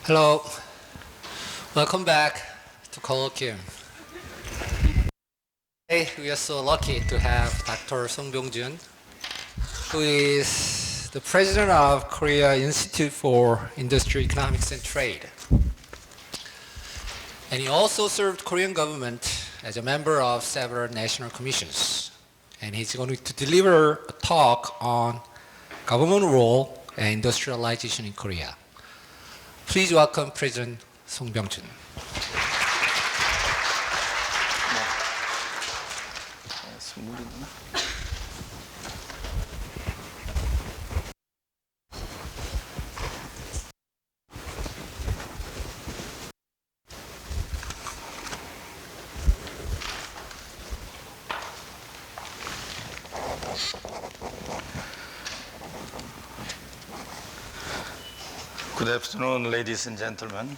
Hello, welcome back to Colloquium. Today we are so lucky to have Dr. Song Byoung-Jun, who is the president of Korea Institute for Industry, Economics and Trade. And he also served Korean government as a member of several national commissions. And he's going to deliver a talk on government role and industrialization in Korea. Please welcome President Song Byoung-Jun. Good afternoon, ladies and gentlemen.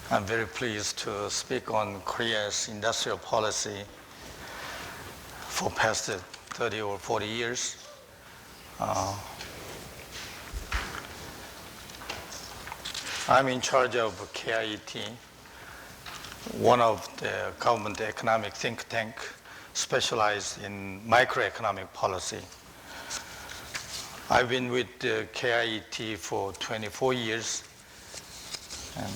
I'm very pleased to speak on Korea's industrial policy for past 30 or 40 years. I'm in charge of KIET, one of the government economic think tank specialized in microeconomic policy. I've been with the KIET for 24 years. And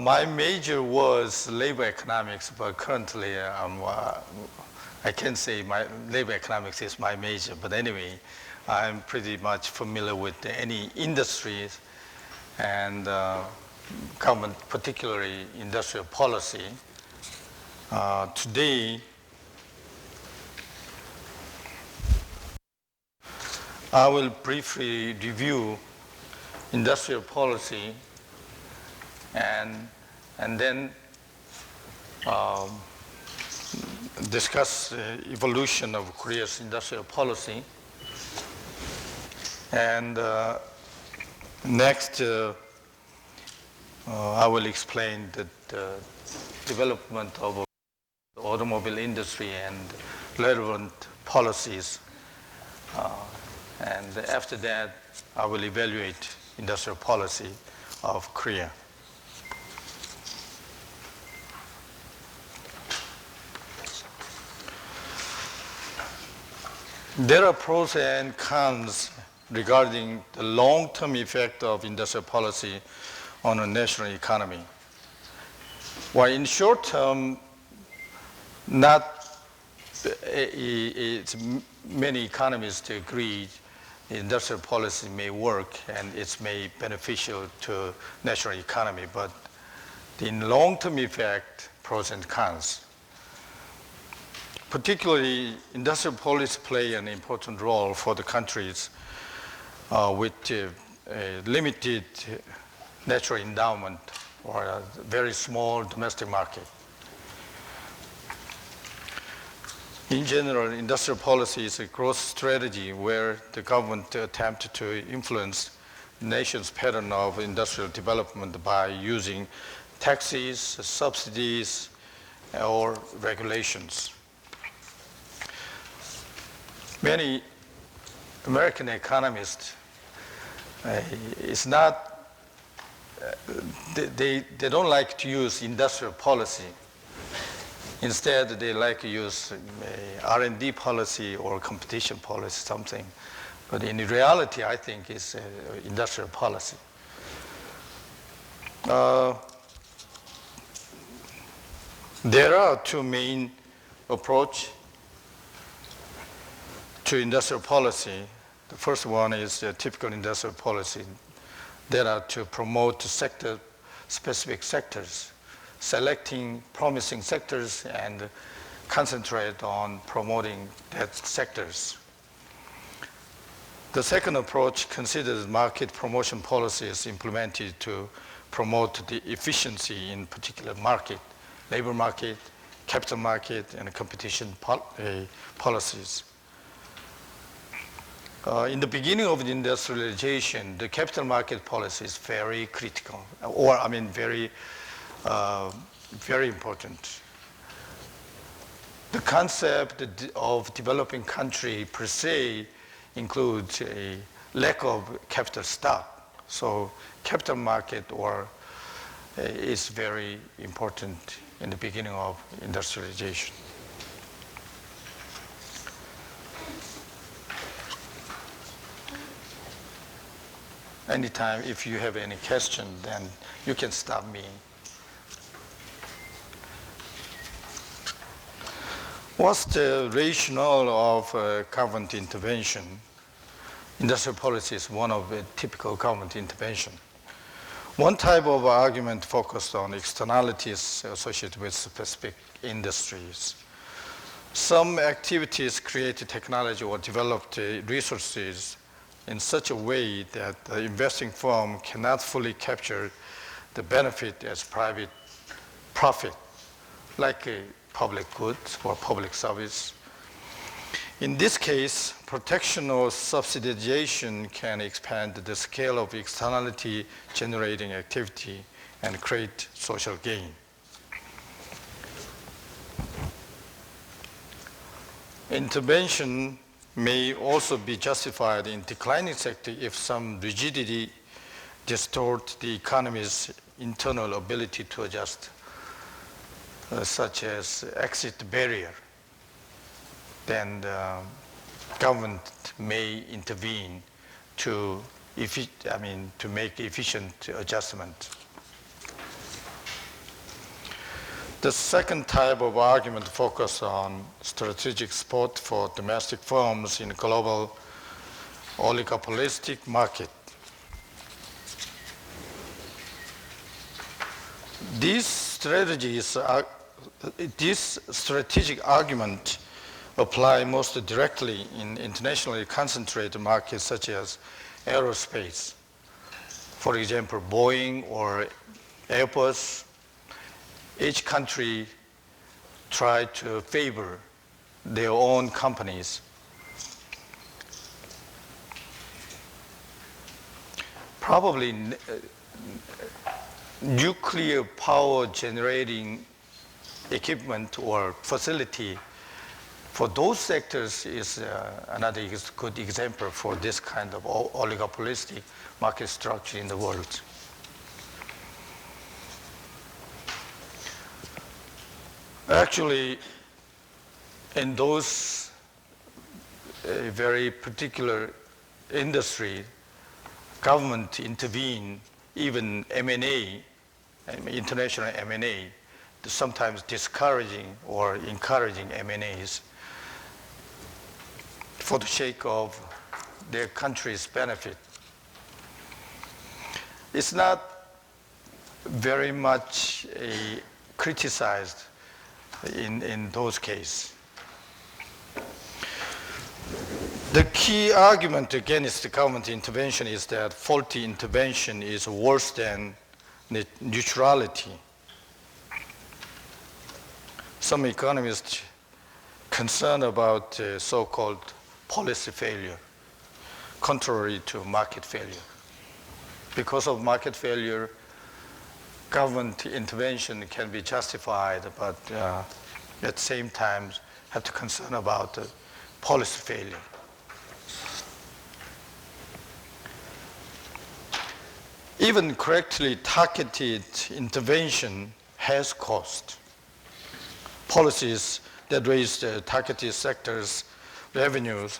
my major was labor economics, but currently I can't say my labor economics is my major, but anyway, I'm pretty much familiar with any industries and government, particularly industrial policy. Today, I will briefly review industrial policy and then discuss the evolution of Korea's industrial policy. And next, I will explain the development of the automobile industry and relevant policies. And after that, I will evaluate industrial policy of Korea. There are pros and cons regarding the long-term effect of industrial policy on a national economy. While in short term, many economists agree industrial policy may work and it's may beneficial to national economy, but in long-term effect, pros and cons. Particularly, industrial policy play an important role for the countries with a limited natural endowment or a very small domestic market. In general, industrial policy is a growth strategy where the government attempts to influence the nation's pattern of industrial development by using taxes, subsidies, or regulations. Many American economists, they don't like to use industrial policy. Instead, they like to use R&D policy or competition policy, something. But in reality, I think it's industrial policy. There are two main approaches to industrial policy. The first one is the typical industrial policy. That are to promote specific sectors, selecting promising sectors and concentrate on promoting that sectors. The second approach considers market promotion policies implemented to promote the efficiency in particular market, labor market, capital market, and competition policies. In the beginning of the industrialization, the capital market policy is very critical, very important. The concept of developing country per se includes a lack of capital stock. So capital market is very important in the beginning of industrialization. Anytime, if you have any question, then you can stop me. What's the rationale of government intervention? Industrial policy is one of the typical government intervention. One type of argument focused on externalities associated with specific industries. Some activities create technology or develop resources in such a way that the investing firm cannot fully capture the benefit as private profit, like a public goods or public service. In this case, protection or subsidization can expand the scale of externality generating activity and create social gain. Intervention may also be justified in declining sector if some rigidity distort the economy's internal ability to adjust, such as exit barrier. Then the government may intervene to make efficient adjustment. The second type of argument focuses on strategic support for domestic firms in global oligopolistic market. These strategic arguments apply most directly in internationally concentrated markets such as aerospace. For example, Boeing or Airbus. Each country tried to favor their own companies. Probably nuclear power generating equipment or facility for those sectors is another good example for this kind of oligopolistic market structure in the world. Actually, in those very particular industry, government intervene, even M&A, international M&A, sometimes discouraging or encouraging M&As for the sake of their country's benefit. It's not very much criticized in those cases. The key argument against the government intervention is that faulty intervention is worse than neutrality. Some economists concerned about so-called policy failure, contrary to market failure. Because of market failure, government intervention can be justified, but at the same time have to concern about policy failure. Even correctly targeted intervention has cost. Policies that raise the targeted sectors' revenues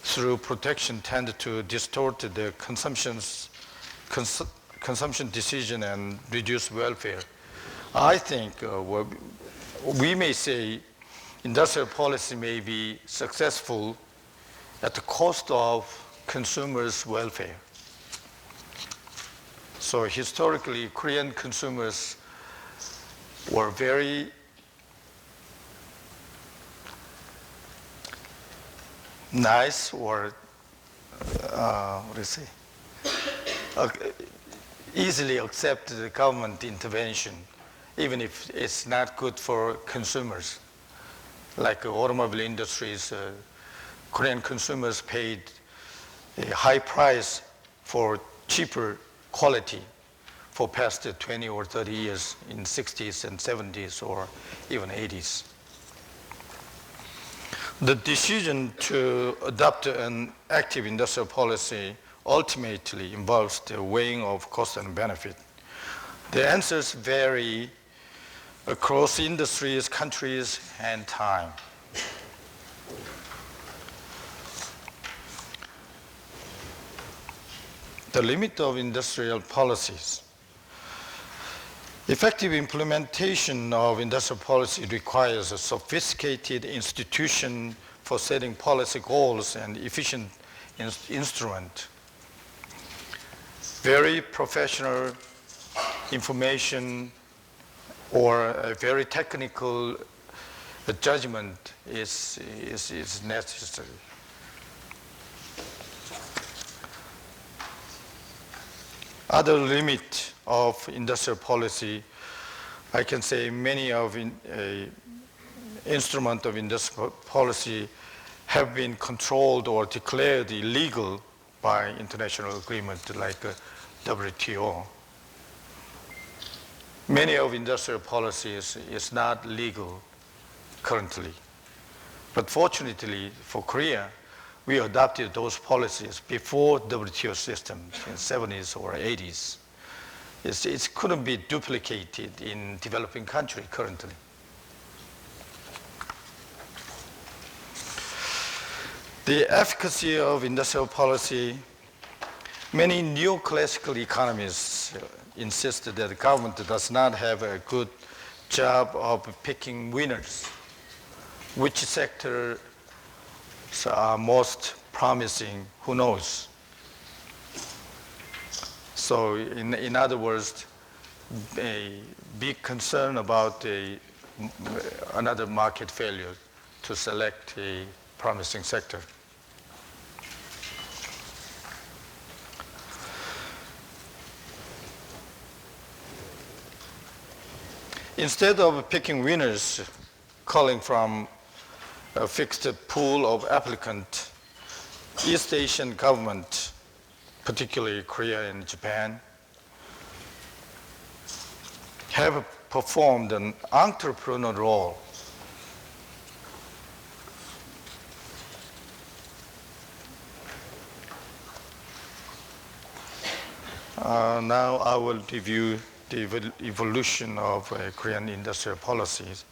through protection tend to distort the consumption decision and reduce welfare. I think we may say industrial policy may be successful at the cost of consumers' welfare. So historically, Korean consumers were very nice, or easily accept the government intervention, even if it's not good for consumers. Like automobile industries, Korean consumers paid a high price for cheaper quality for past 20 or 30 years in 60s and 70s or even 80s. The decision to adopt an active industrial policy ultimately involves the weighing of cost and benefit? The answers vary across industries, countries, and time. The limit of industrial policies. Effective implementation of industrial policy requires a sophisticated institution for setting policy goals and efficient instrument. Very professional information or a very technical judgment is necessary. Other limit of industrial policy, I can say many of instruments of industrial policy have been controlled or declared illegal by international agreement like WTO. Many of industrial policies is not legal currently. But fortunately for Korea, we adopted those policies before WTO system in 70s or 80s. It couldn't be duplicated in developing country currently. The efficacy of industrial policy, many neoclassical economists insist that the government does not have a good job of picking winners. Which sectors are most promising, who knows? So in other words, a big concern about another market failure to select a promising sector. Instead of picking winners, calling from a fixed pool of applicants, East Asian government, particularly Korea and Japan, have performed an entrepreneurial role. Now I will review the evolution of Korean industrial policies.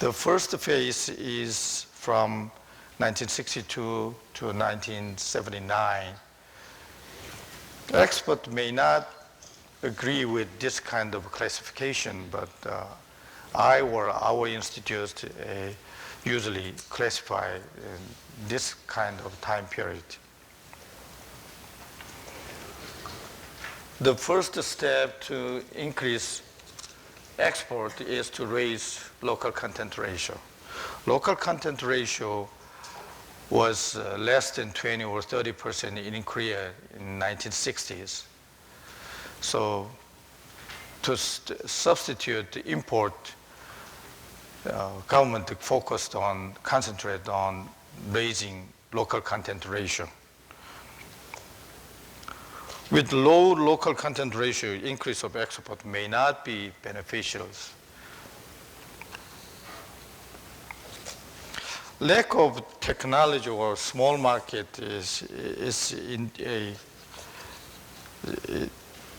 The first phase is from 1962 to 1979. Experts may not agree with this kind of classification, but I or our institute usually classify this kind of time period. The first step to increase export is to raise local content ratio. Local content ratio was less than 20 or 30% in Korea in 1960s. So to substitute the import, government concentrate on raising local content ratio. With low local content ratio, increase of export may not be beneficial. Lack of technology or small market is in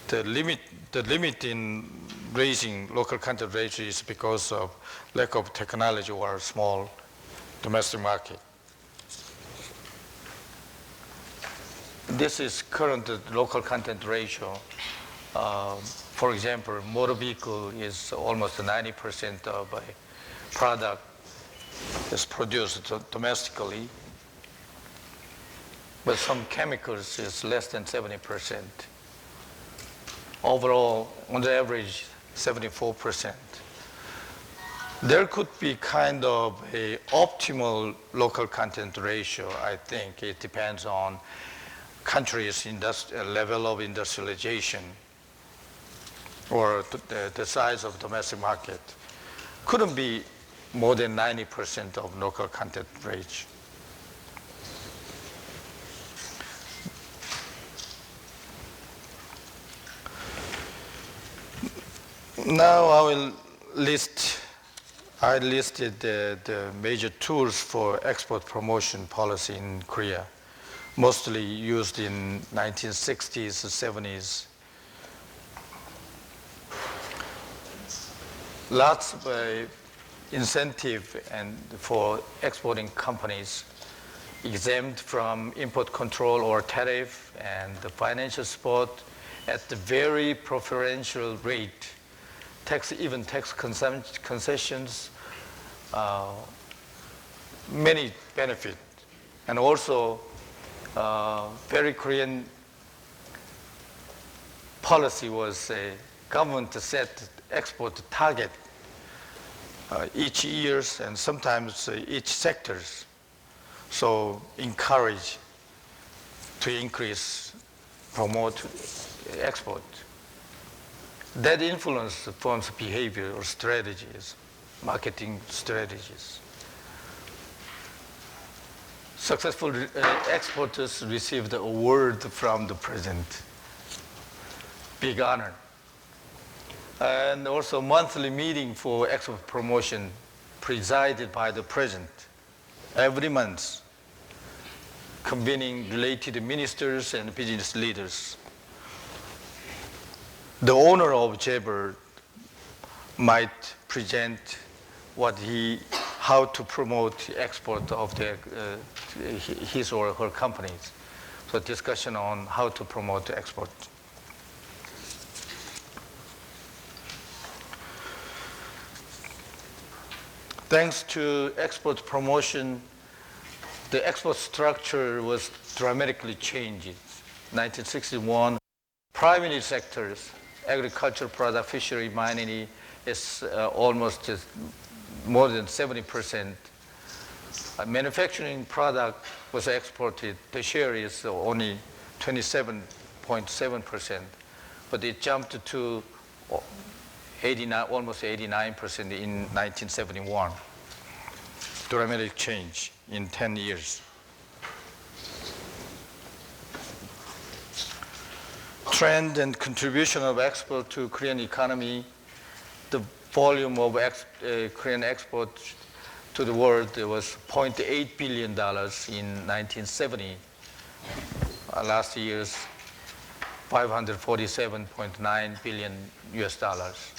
the limit in raising local content ratio is because of lack of technology or small domestic market. This is current local content ratio. For example, motor vehicle is almost 90% of a product is produced domestically, but some chemicals is less than 70%. Overall, on the average, 74%. There could be kind of a optimal local content ratio, I think. It depends on country's level of industrialization or the size of domestic market. Couldn't be more than 90% of local content ratio. Now I listed the major tools for export promotion policy in Korea. mostly used in 1960s, 70s. Lots of incentive and for exporting companies exempt from import control or tariff and the financial support at the very preferential rate, even tax concessions, many benefit. And also very Korean policy was a government to set export target each year and sometimes each sectors. So encourage to increase, promote export. That influence forms behavior or strategies, marketing strategies. Successful exporters received the award from the president. Big honor. And also monthly meeting for export promotion presided by the president every month, convening related ministers and business leaders. The owner of Jaybird might present how to promote export of his or her companies. So discussion on how to promote export. Thanks to export promotion, the export structure was dramatically changed. 1961, primary sectors, agricultural product, fishery, mining, is almost more than 70%. Manufacturing product was exported. The share is only 27.7%, but it jumped to 89, almost 89% in 1971. Dramatic change in 10 years. Trend and contribution of export to Korean economy. The volume of Korean export to the world was $0.8 billion in 1970. Last year's $547.9 billion US dollars.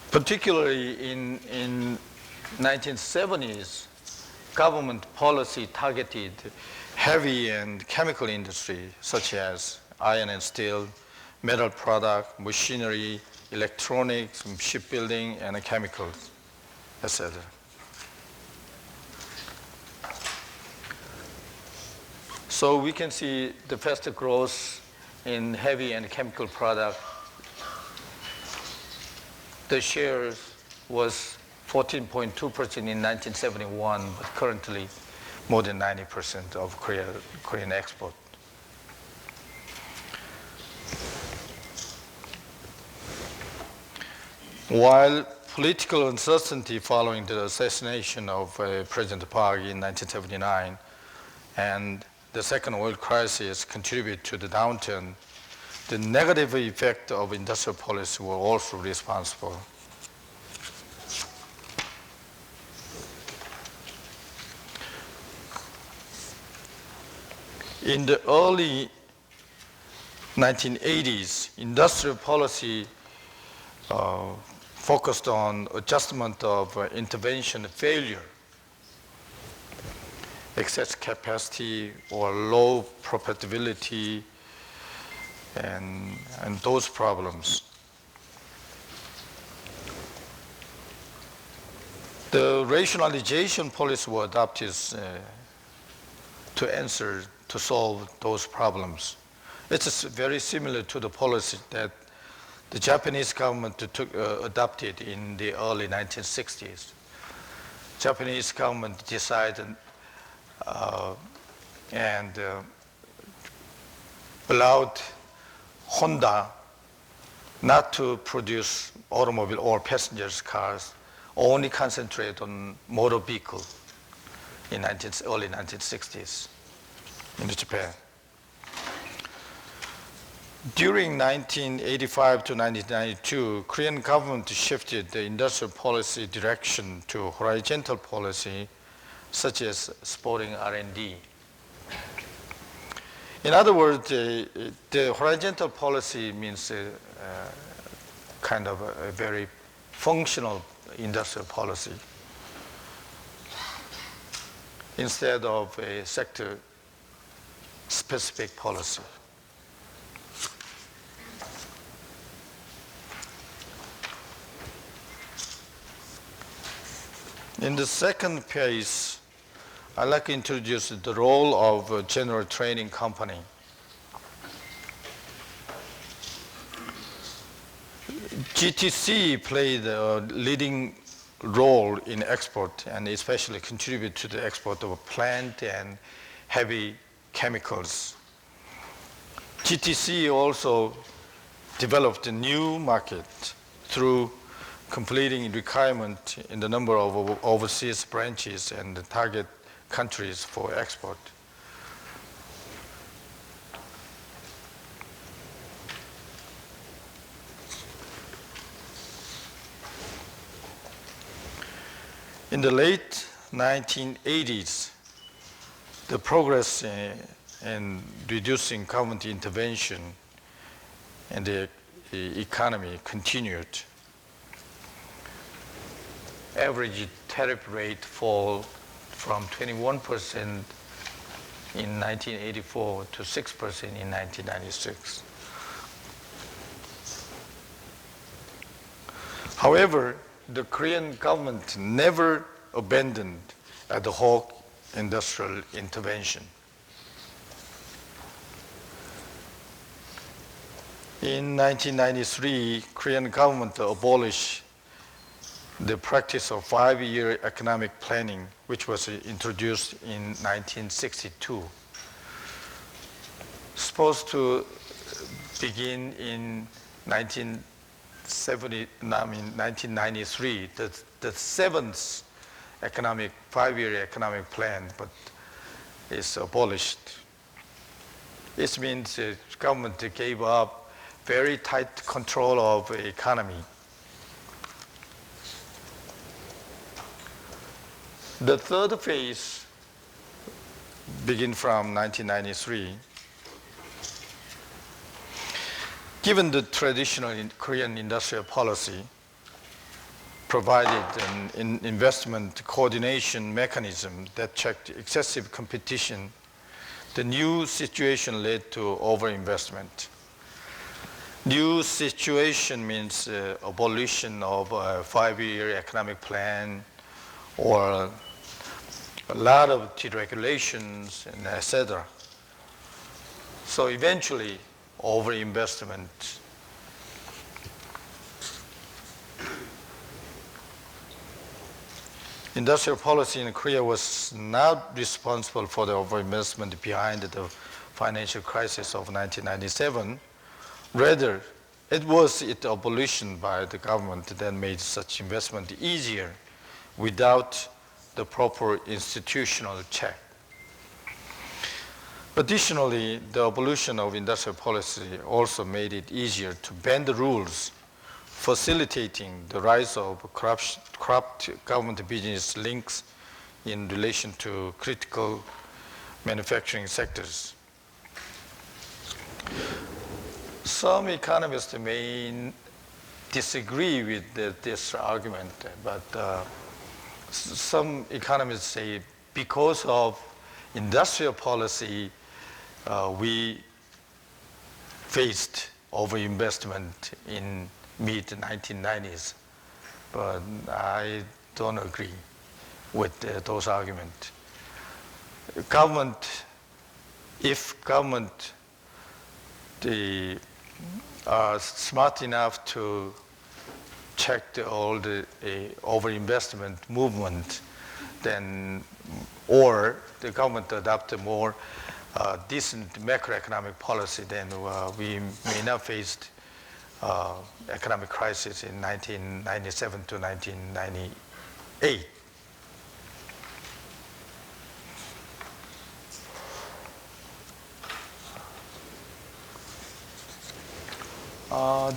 Particularly in 1970s, government policy targeted heavy and chemical industry such as iron and steel, metal product, machinery, electronics, shipbuilding, and chemicals, etc. So we can see the faster growth in heavy and chemical product. The share was 14.2% in 1971, but currently more than 90% of Korean export. While political uncertainty following the assassination of President Park in 1979 and the second oil crisis contributed to the downturn, the negative effect of industrial policy were also responsible. In the early 1980s, industrial policy focused on adjustment of intervention failure, excess capacity or low profitability, and those problems. The rationalization policy was adopted to solve those problems. It's very similar to the policy that the Japanese government adopted in the early 1960s. Japanese government decided and allowed Honda not to produce automobile or passengers cars, only concentrate on motor vehicle in early 1960s in Japan. During 1985 to 1992, Korean government shifted the industrial policy direction to horizontal policy, such as supporting R&D. In other words, the horizontal policy means kind of a very functional industrial policy instead of a sector-specific policy. In the second phase, I'd like to introduce the role of a general training company. GTC played a leading role in export and especially contributed to the export of plant and heavy chemicals. GTC also developed a new market through completing requirement in the number of overseas branches and the target countries for export. In the late 1980s, the progress in reducing government intervention in the economy continued. Average tariff rate fall from 21% in 1984 to 6% in 1996. However, the Korean government never abandoned ad hoc industrial intervention. In 1993, Korean government abolished the practice of 5-year economic planning, which was introduced in 1962. Supposed to begin in 1993, the seventh 5-year economic plan, but is abolished. This means the government gave up very tight control of the economy. The third phase began from 1993. Given the traditional Korean industrial policy provided an investment coordination mechanism that checked excessive competition, the new situation led to overinvestment. New situation means abolition of a 5-year economic plan or a lot of deregulations and etc. So eventually, overinvestment. Industrial policy in Korea was not responsible for the overinvestment behind the financial crisis of 1997. Rather, it was its abolition by the government that made such investment easier without the proper institutional check. Additionally, the abolition of industrial policy also made it easier to bend the rules, facilitating the rise of corrupt government business links in relation to critical manufacturing sectors. Some economists may disagree with this argument, but some economists say because of industrial policy, we faced overinvestment in mid-1990s. But I don't agree with those arguments. If government are smart enough to check all the overinvestment movement, then, or the government adopt a more decent macroeconomic policy, then we may not face economic crisis in 1997 to 1998.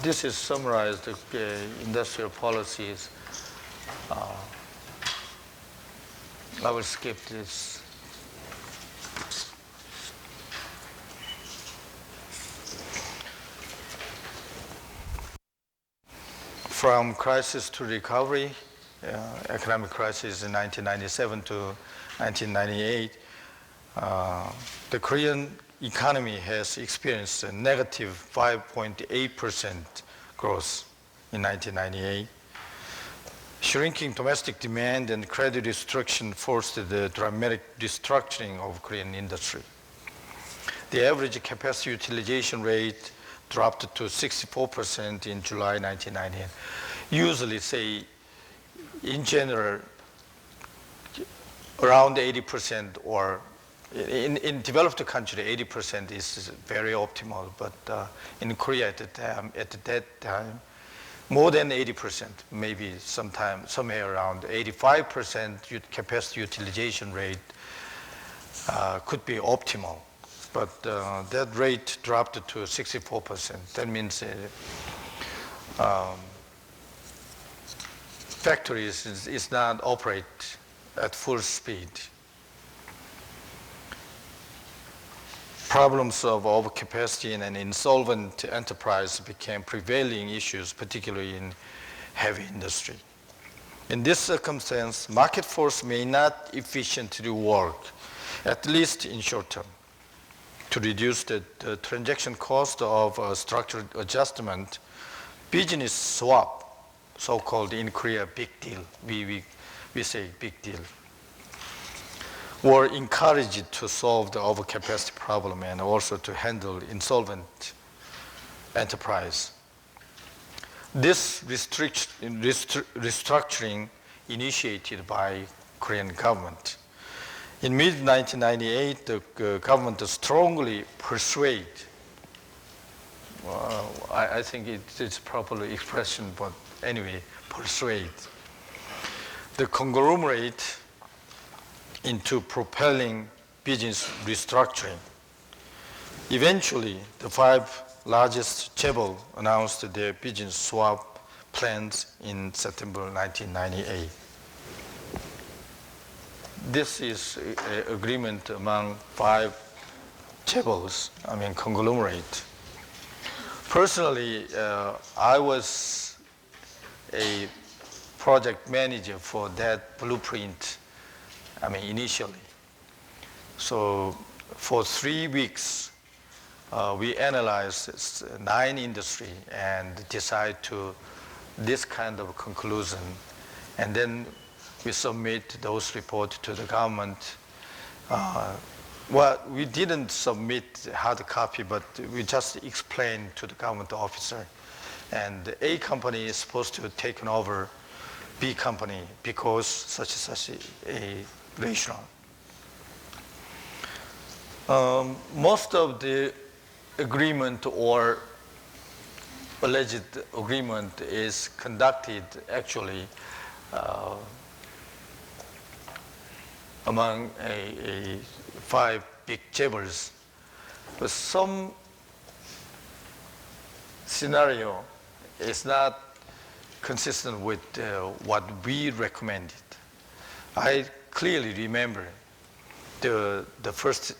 This is summarized industrial policies. I will skip this. From crisis to recovery, economic crisis in 1997 to 1998, the Korean economy has experienced a negative 5.8% growth in 1998. Shrinking domestic demand and credit restriction forced the dramatic restructuring of Korean industry. The average capacity utilization rate dropped to 64% in July 1998. Usually say, in general, around 80%, or in developed country, 80% is very optimal, but in Korea at that time, more than 80%, maybe somewhere around 85% capacity utilization rate could be optimal. But that rate dropped to 64%. That means factories is not operate at full speed. Problems of overcapacity and an insolvent enterprise became prevailing issues, particularly in heavy industry. In this circumstance, market force may not efficiently work, at least in short term, to reduce the transaction cost of structural adjustment. Business swap, so-called in Korea big deal, we say big deal, were encouraged to solve the overcapacity problem and also to handle insolvent enterprise. This restructuring initiated by Korean government. In mid-1998, the government strongly persuade, I think it's a proper expression, but anyway, persuade the conglomerate into propelling business restructuring. Eventually, the 5 largest chaebol announced their business swap plans in September 1998. This is an agreement among 5 chaebols, conglomerate. Personally, I was a project manager for that blueprint, initially. So for 3 weeks, we analyzed 9 industry and decide to this kind of conclusion. And then we submit those reports to the government. Well, we didn't submit hard copy, but we just explained to the government officer. And A company is supposed to take over B company because such a rationale. Most of the agreement or alleged agreement is conducted actually among 5 big chaebols. But some scenario is not consistent with what we recommended. I clearly remember the first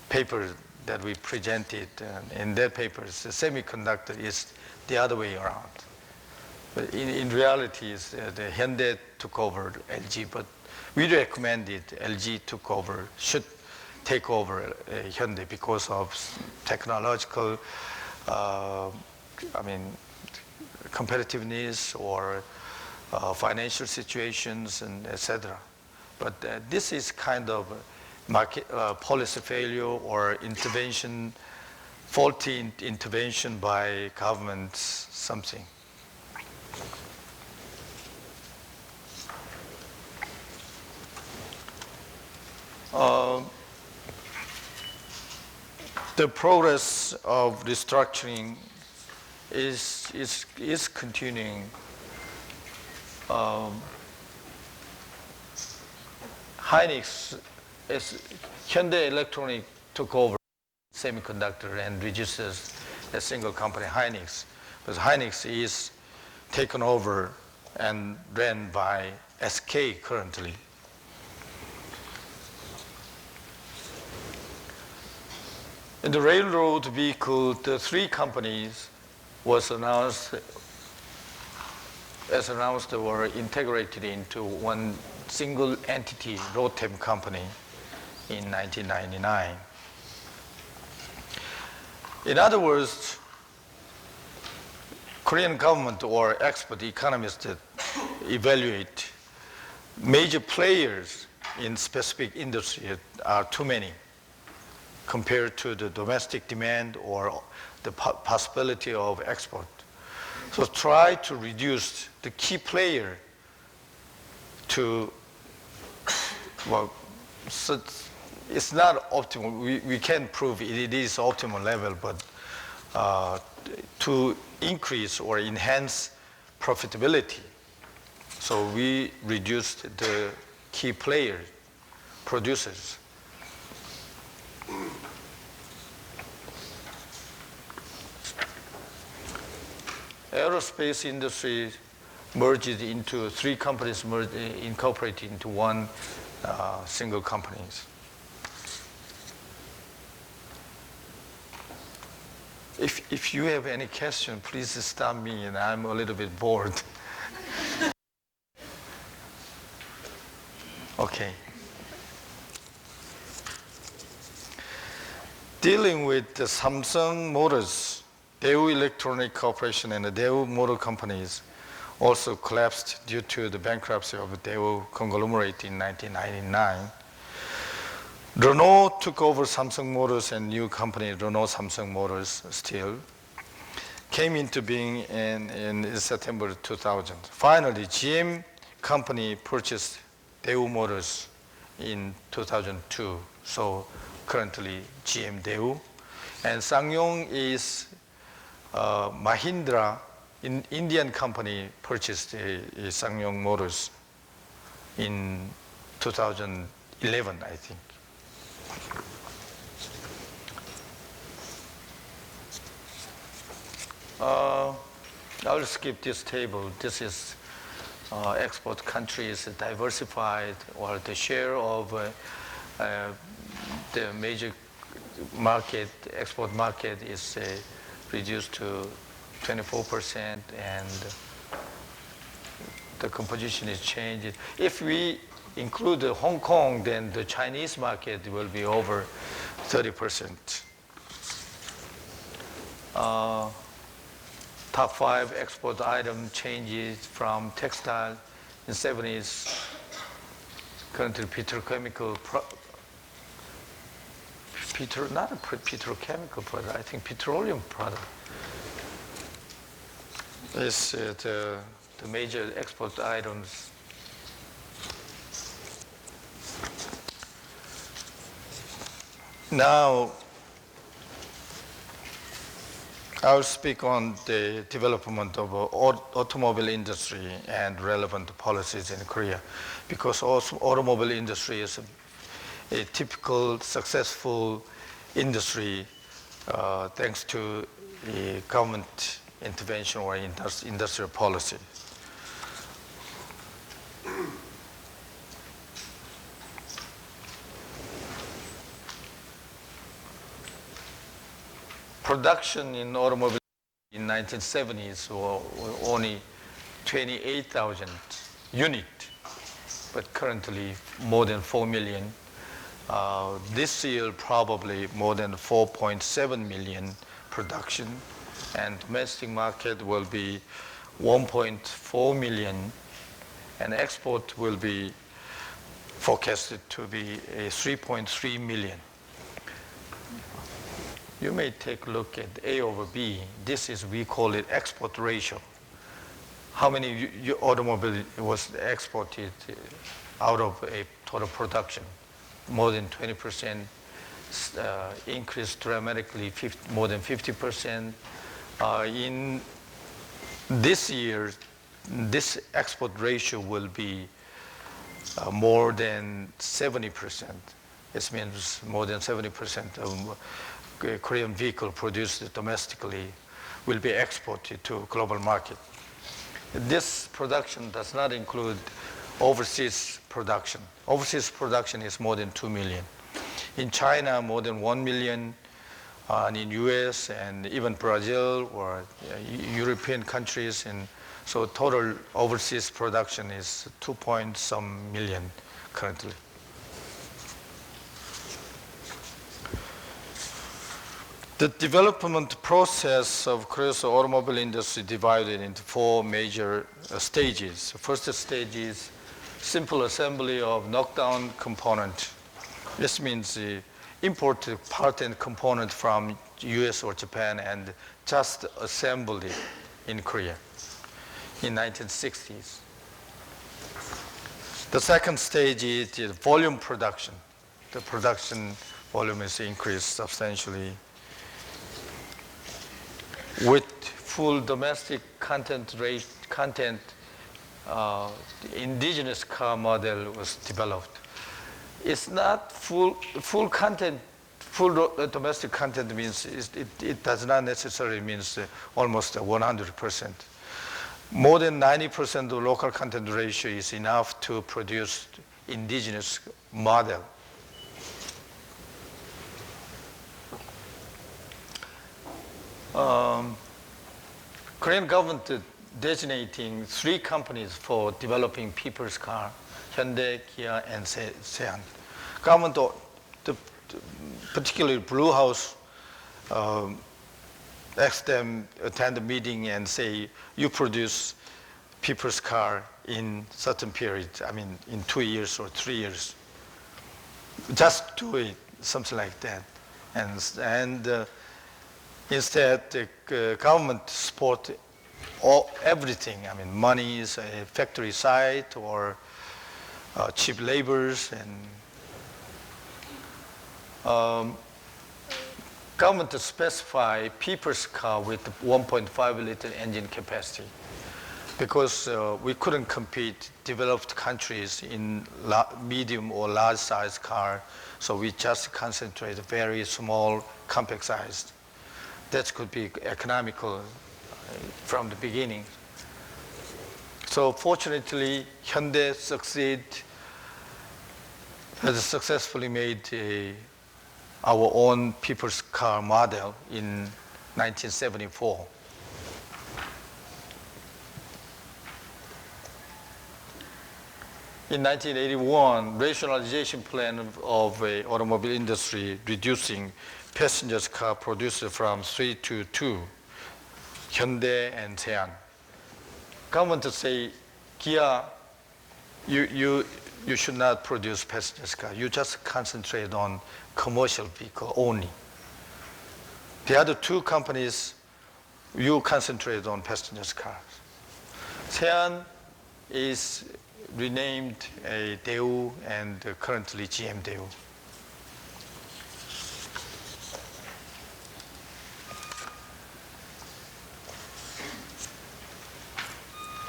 paper that we presented. In that paper, the semiconductor is the other way around. But in reality, the Hyundai took over LG, but we recommended LG should take over Hyundai because of technological, competitiveness or financial situations and etc. But this is kind of market policy failure or intervention, faulty intervention by government, something. The progress of restructuring is continuing. Hynix, as Hyundai Electronic took over Semiconductor and reduces a single company, Hynix. Because Hynix is taken over and ran by SK currently. In the railroad vehicle, the three companies was announced were integrated into one single entity, Rotem Company, in 1999. In other words, Korean government or expert economists evaluate major players in specific industry are too many compared to the domestic demand or the possibility of export. So try to reduce the key player to, well, so it's not optimal. We can't prove it is optimal level, but to increase or enhance profitability. So we reduced the key player producers. Aerospace industry merged into three companies, incorporated into one single companies. If you have any question, please stop me, and I'm a little bit bored. Okay. Dealing with the Samsung Motors, Daewoo Electronic Corporation and the Daewoo Motor Companies also collapsed due to the bankruptcy of the Daewoo conglomerate in 1999. Renault took over Samsung Motors, and new company, Renault Samsung Motors, still came into being in September 2000. Finally, GM company purchased Daewoo Motors in 2002. So currently GM Daewoo. And SsangYong is Mahindra, Indian company, purchased SsangYong Motors in 2011, I think. I'll skip this table. This is export countries diversified, or the share of the major market, export market is reduced to 24%, and the composition is changed. If we include Hong Kong, then the Chinese market will be over 30%. Top 5 export item changes from textile in 70s, currently petrochemical, not a petrochemical product, I think petroleum product is the major export items. Now, I'll speak on the development of automobile industry and relevant policies in Korea, because also automobile industry is a typical successful industry thanks to the government intervention or industrial policy. Production in automobile in 1970s were only 28,000 units, but currently more than 4 million. This year probably more than 4.7 million production, and domestic market will be 1.4 million, and export will be forecasted to be 3.3 million. You may take a look at A over B. This is, we call it export ratio. How many automobile was exported out of a total production? More than 20%, increased dramatically, more than 50%. In this year, this export ratio will be more than 70%. This means more than 70% of Korean vehicle produced domestically will be exported to global market. This production does not include overseas production. Overseas production is more than 2 million. In China, more than 1 million, and in US and even Brazil or European countries. And so total overseas production is 2 point some million currently. The development process of Korea's automobile industry divided into 4 major stages. The first stage is simple assembly of knockdown component. This means import part and component from US or Japan and just assemble it in Korea in 1960s. The second stage is volume production. The production volume is increased substantially. With full domestic content rate, the indigenous car model was developed. It's not full content, full domestic content means it does not necessarily mean almost 100%. More than 90% of local content ratio is enough to produce indigenous model. Korean government designating 3 companies for developing people's car, Hyundai, Kia, and Sean. Government, particularly Blue House, asked them attend a meeting and say, you produce people's car in certain period, I mean in 2 years or 3 years. Just do it, something like that. And instead, the government support everything. I mean, money is a factory site or cheap labors, and government specify people's car with 1.5 liter engine capacity because we couldn't compete developed countries in medium or large size car, so we just concentrate very small, compact sized. That could be economical from the beginning. So fortunately, Hyundai has successfully made our own people's car model in 1974. In 1981, rationalization plan of a automobile industry reducing passengers car produced from 3 to 2, Hyundai and Sean. Government say, Kia, you should not produce passengers car. You just concentrate on commercial vehicle only. The other 2 companies, you concentrate on passengers cars. Sean is renamed a Daewoo and currently GM Daewoo.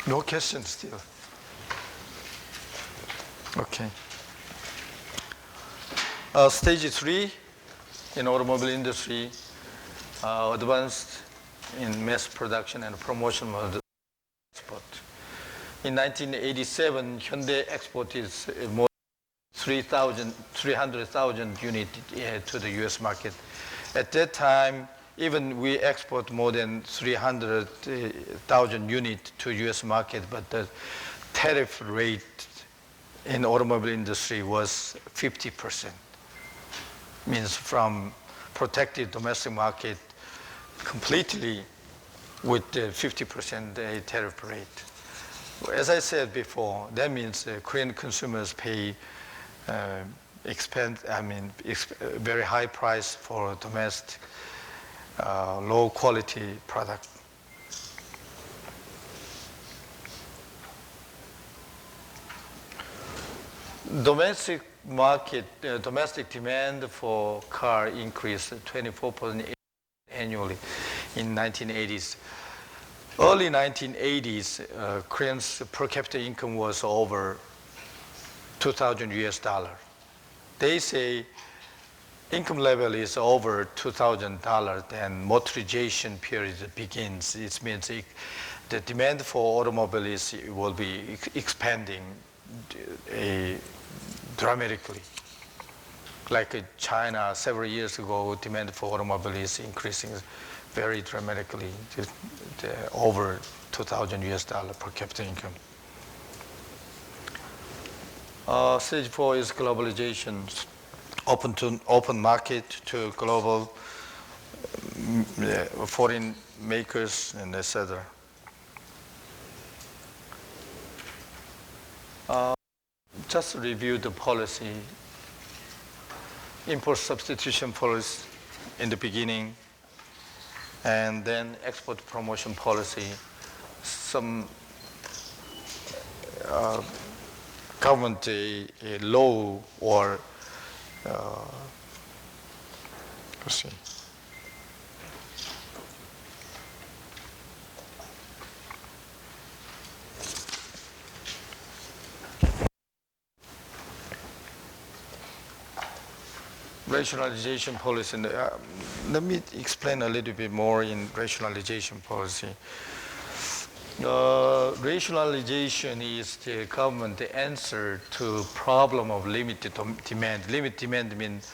No questions still. Okay. Stage 3 in automobile industry, advanced in mass production and promotion of the export. In 1987, Hyundai exported more than 300,000 units to the US market. At that time, even we export more than 300,000 units to US market, but the tariff rate in automobile industry was 50%. Means from protected domestic market completely with the 50% tariff rate. As I said before, that means Korean consumers pay very high price for domestic low quality product. Domestic market, domestic demand for car increased 24% annually in 1980s. Early 1980s, Koreans' per capita income was over $2,000 US. They say income level is over $2,000, then motorization period begins. It means the demand for automobiles will be expanding dramatically. Like China, several years ago, demand for automobiles increasing very dramatically, over $2,000 per capita income. Stage 4 is globalization, open market to global foreign makers and etc. Just review the policy. Import substitution policy in the beginning, and then export promotion policy. Some government a law or let's see. Rationalization policy. Let me explain a little bit more in rationalization policy. Rationalization is the government answer to problem of limited demand. Limited demand means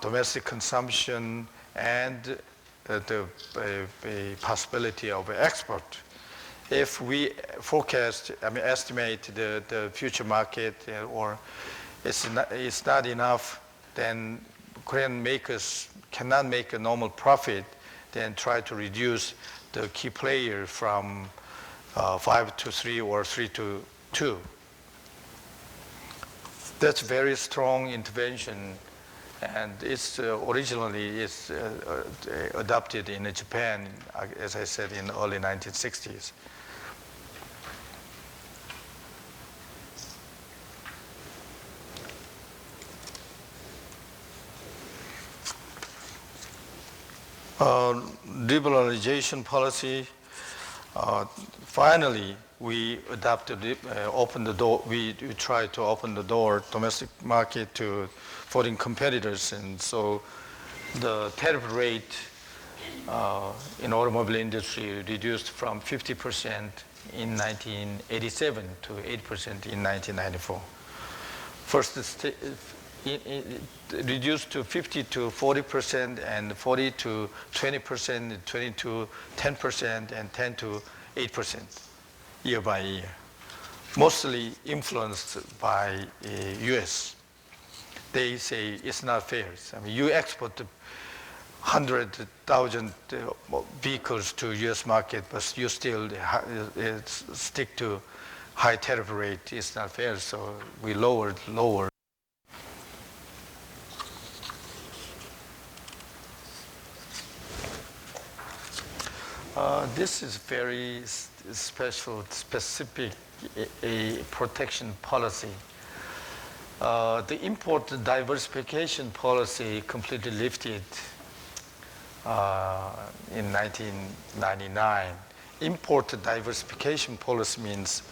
domestic consumption and the possibility of export. If we estimate the future market or it's not enough, then Korean makers cannot make a normal profit, then try to reduce the key player from 5 to 3 or 3 to 2. That's very strong intervention, and it's originally adopted in Japan, as I said, in the early 1960s. Liberalization policy. Finally, we adopted, opened the door. We tried to open the door, domestic market to foreign competitors, and so the tariff rate in automobile industry reduced from 50% in 1987 to 8% in 1994. First, it reduced to 50 to 40%, and 40 to 20%, 20 to 10%, and 10 to 8% year by year. Mostly influenced by U.S. They say it's not fair. I mean, you export 100,000 vehicles to U.S. market, but you still stick to high tariff rate. It's not fair, so we lowered. This is very specific protection policy. The import diversification policy completely lifted in 1999. Import diversification policy means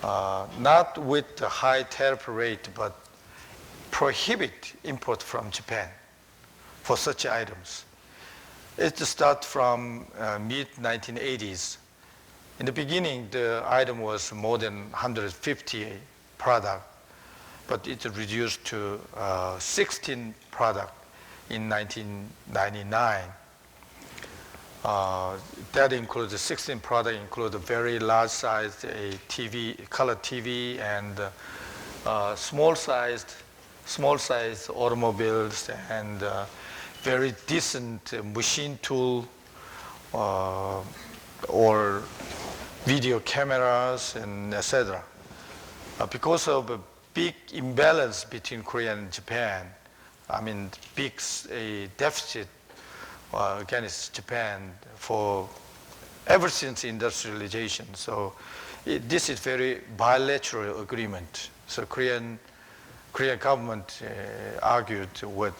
not with the high tariff rate, but prohibit import from Japan for such items. It starts from mid-1980s. In the beginning, the item was more than 150 products, but it reduced to 16 products in 1999. That includes the 16 products, include a very large size TV, color TV, and small sized automobiles, and very decent machine tool or video cameras, and etc. Because of a big imbalance between Korea and Japan, I mean, big deficit against Japan ever since industrialization. So this is very bilateral agreement. So Korean government argued with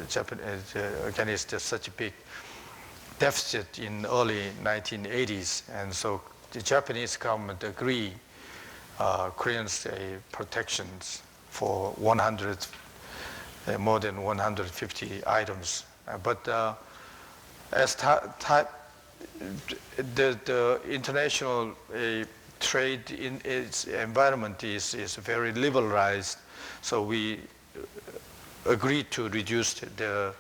Japanese against such a big deficit in early 1980s, and so the Japanese government agreed Koreans protections for 100 more than 150 items. As the international trade in its environment is very liberalized, so we agreed to reduce the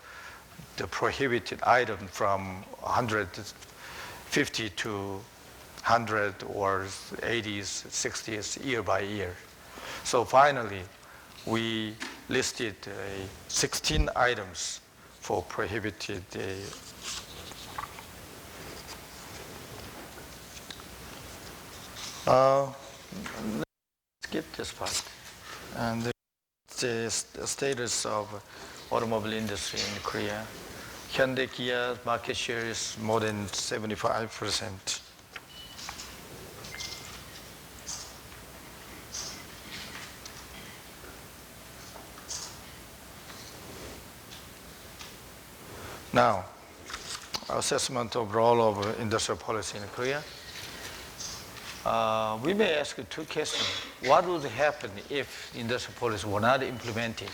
prohibited item from 150 to 100 or 80s, 60s, year by year. So finally, we listed 16 items for prohibited. Skip this part. And the status of automobile industry in Korea. Hyundai Kia market share is more than 75%. Now, assessment of role of industrial policy in Korea. We may ask two questions. What would happen if industrial policy were not implemented?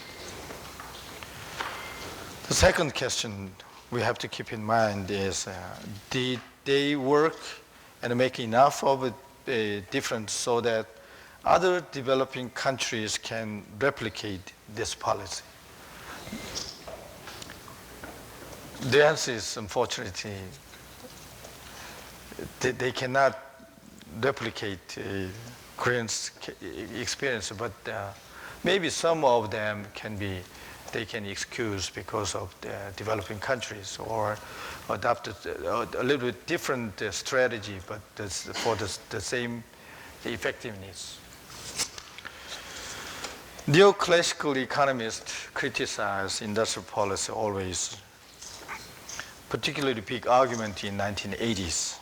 The second question we have to keep in mind is, did they work and make enough of a difference so that other developing countries can replicate this policy? The answer is, unfortunately, they cannot replicate Koreans' experience, but maybe some of them they can excuse because of the developing countries or adopted a little bit different strategy, but for the same effectiveness. Neoclassical economists criticize industrial policy always, particularly big argument in 1980s.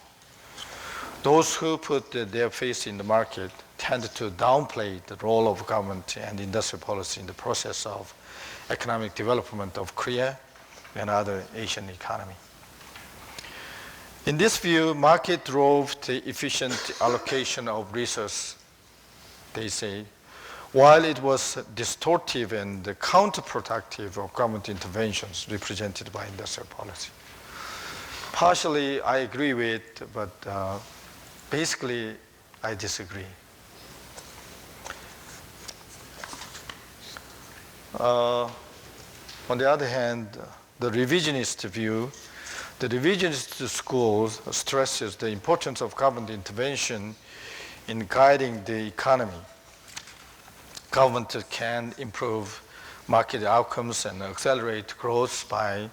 Those who put their faith in the market tend to downplay the role of government and industrial policy in the process of economic development of Korea and other Asian economy. In this view, market drove the efficient allocation of resources, they say, while it was distortive and counterproductive of government interventions represented by industrial policy. Partially, I agree with, but basically, I disagree. On the other hand, the revisionist view, the revisionist school stresses the importance of government intervention in guiding the economy. Government can improve market outcomes and accelerate growth by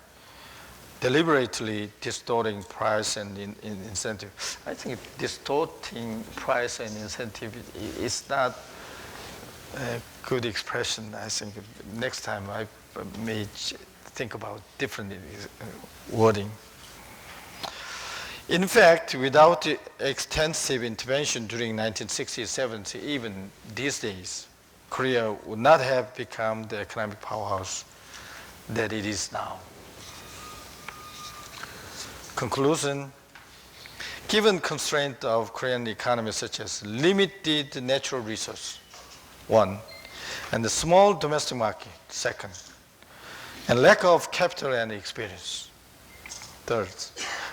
deliberately distorting price and incentive. I think distorting price and incentive is not a good expression. I think next time I may think about different wording. In fact, without extensive intervention during 1960s, 70s, even these days, Korea would not have become the economic powerhouse that it is now. Conclusion, given constraint of Korean economy such as limited natural resource, one, and the small domestic market, second, and lack of capital and experience, third,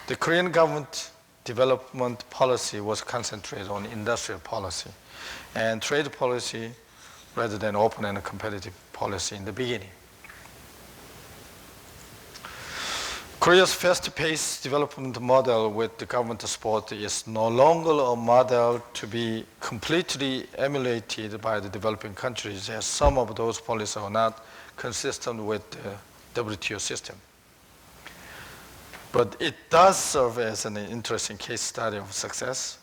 the Korean government development policy was concentrated on industrial policy and trade policy rather than open and competitive policy in the beginning. Korea's fast-paced development model with the government support is no longer a model to be completely emulated by the developing countries, as some of those policies are not consistent with the WTO system. But it does serve as an interesting case study of success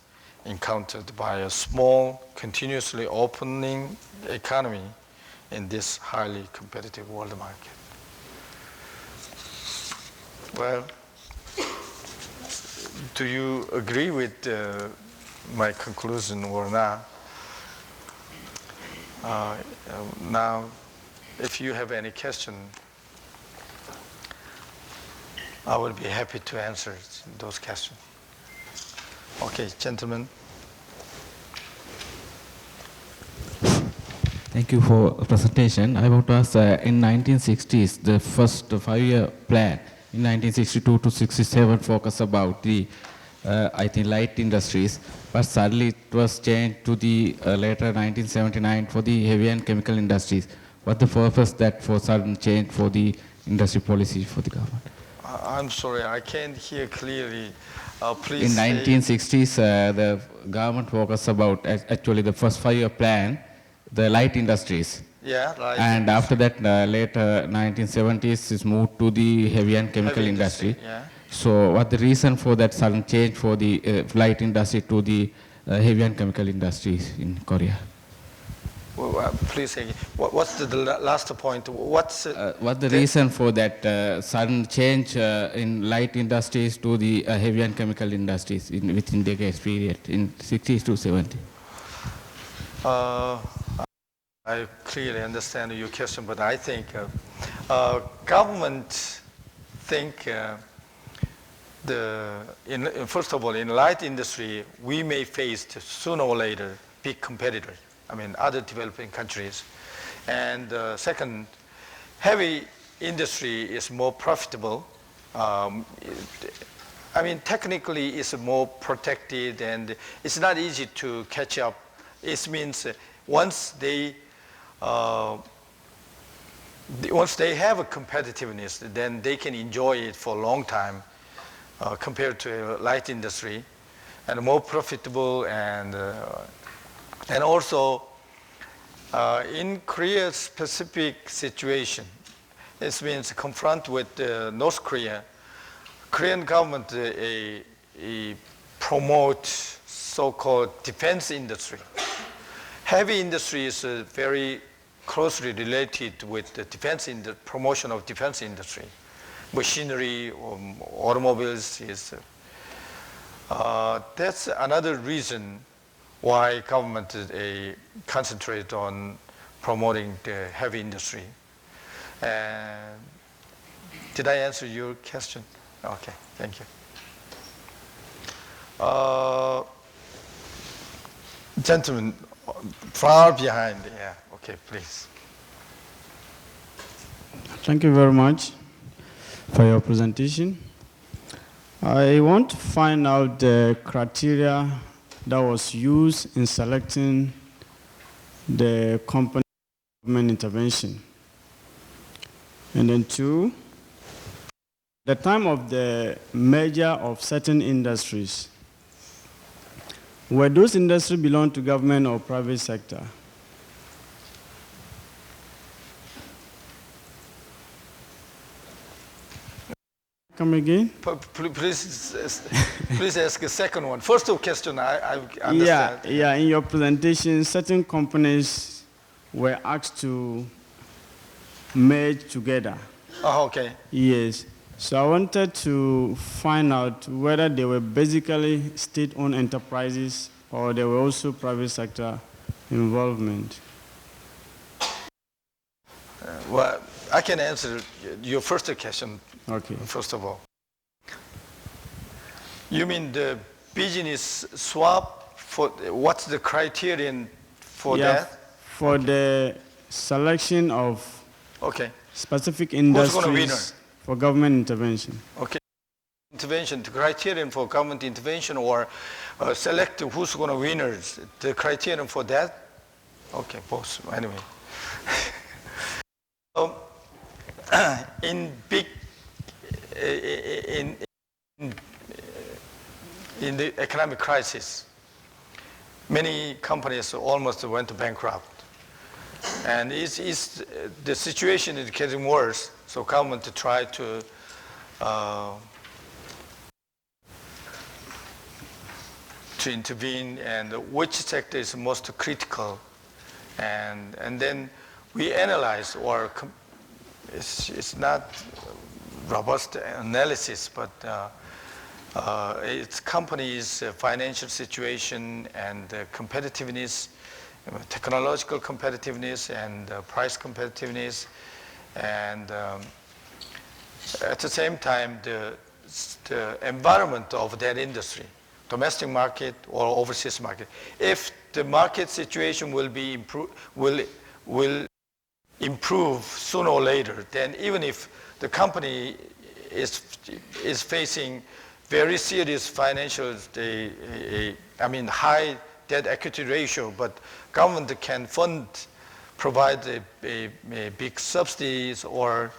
encountered by a small, continuously opening economy in this highly competitive world market. Well, do you agree with my conclusion or not? Now, if you have any question, I will be happy to answer those questions. Okay, gentlemen. Thank you for the presentation. I want to ask, in 1960s, the first 5-year plan in 1962 to 67 focused about the, I think, light industries, but suddenly it was changed to the later 1979 for the heavy and chemical industries. What the purpose that for sudden change for the industry policy for the government? I'm sorry, I can't hear clearly. Please In say- 1960s, the government focused about actually the first 5-year plan, the light industries. Yeah, right. And after that, later 1970s is moved to the heavy and chemical Heavy industry. yeah. So what the reason for that sudden change for the light industry to the heavy and chemical industries in Korea? Please say, what's the last point? What's What the reason for that sudden change in light industries to the heavy and chemical industries within decades period in 60s to 70? I clearly understand your question, but I think government think first of all, in light industry, we may face sooner or later big competitors. I mean, other developing countries. And second, heavy industry is more profitable. I mean, technically, it's more protected, and it's not easy to catch up. It means once they have a competitiveness, then they can enjoy it for a long time compared to light industry, and more profitable, and also in Korea's specific situation, it means confront with North Korea. Korean government promote so-called defense industry. Heavy industry is very closely related with the promotion of defense industry. Machinery, automobiles is. That's another reason why government concentrate on promoting the heavy industry. Did I answer your question? Okay, thank you. Gentleman, far behind, yeah, okay, please. Thank you very much for your presentation. I want to find out the criteria that was used in selecting the company government intervention. And then two, the time of the merger of certain industries, were those industries belong to government or private sector? Come again? Please ask the second one. First question, I understand. Yeah, in your presentation, certain companies were asked to merge together. Oh, okay. Yes. So I wanted to find out whether they were basically state-owned enterprises or there were also private sector involvement. Well, I can answer your first question. Okay. First of all, you mean the business swap? For what's the criterion for that? For the selection of specific Who's gonna winner? industries for government intervention. Okay, intervention. The criterion for government intervention, or select who's going to winners. The criterion for that. Okay, both. Anyway, so, in the economic crisis, many companies almost went bankrupt. And the situation is getting worse, so government try to intervene, and which sector is most critical, and then we analyze, or it's not robust analysis, but it's companies' financial situation and competitiveness, technological competitiveness, and price competitiveness, and at the same time the environment of that industry, domestic market or overseas market. If the market situation will will improve sooner or later, then even if the company is facing very serious financial, high debt equity ratio, but government can provide a big subsidies, or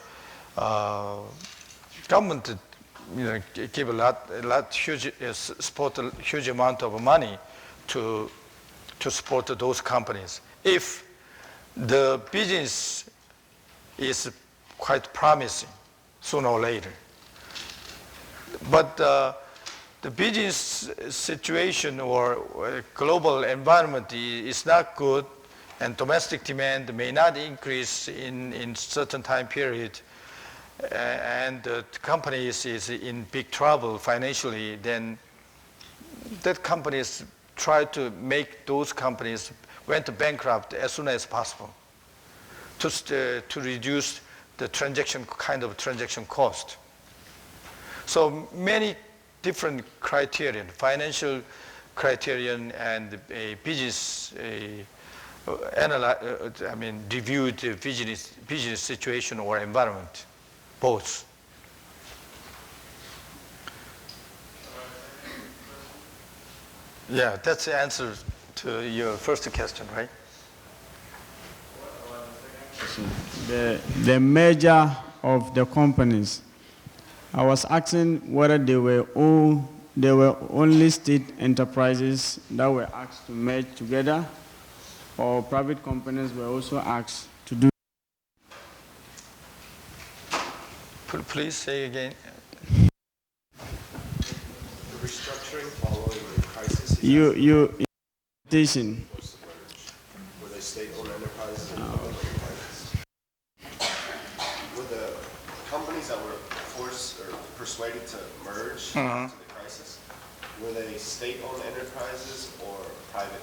government give support a huge amount of money to support those companies. If the business is quite promising sooner or later. But the business situation or global environment is not good, and domestic demand may not increase in certain time period, and the company is in big trouble financially, then that companies try to make those companies went bankrupt as soon as possible to reduce the transaction cost. So many different criterion, financial criterion and a business review the business situation or environment, both. Yeah, that's the answer to your first question, right? The merger of the companies. I was asking whether they were only state enterprises that were asked to merge together, or private companies were also asked to do. Please say again. The restructuring following the crisis. Invitation. Were they state-owned enterprises or public enterprises? Were the companies that were forced or persuaded to merge after the crisis, were they state-owned enterprises or private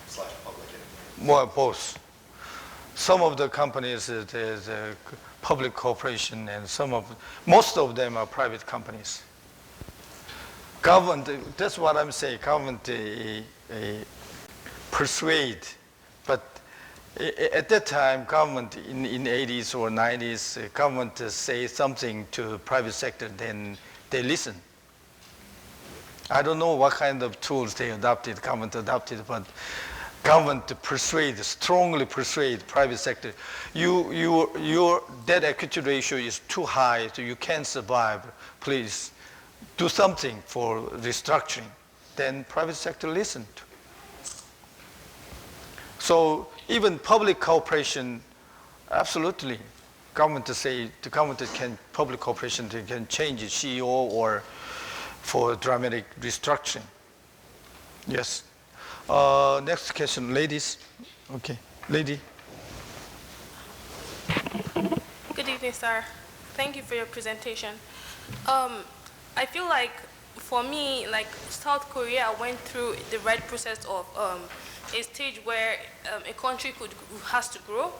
/ public enterprises? Well, both. Some of the companies is a public corporation, and most of them are private companies. Government, that's what I'm saying. Government persuade, but at that time, government in 80s or 90s, government say something to private sector, then they listen. I don't know what kind of tools government adopted, but government strongly persuade private sector. Your debt equity ratio is too high, so you can't survive. Please do something for restructuring. Then private sector listened. So even public cooperation, absolutely. Public cooperation can change its CEO or for dramatic restructuring. Yes. Next question, ladies. Okay, lady. Good evening, sir. Thank you for your presentation. I feel like, for me, like South Korea went through the right process of a stage where a country has to grow,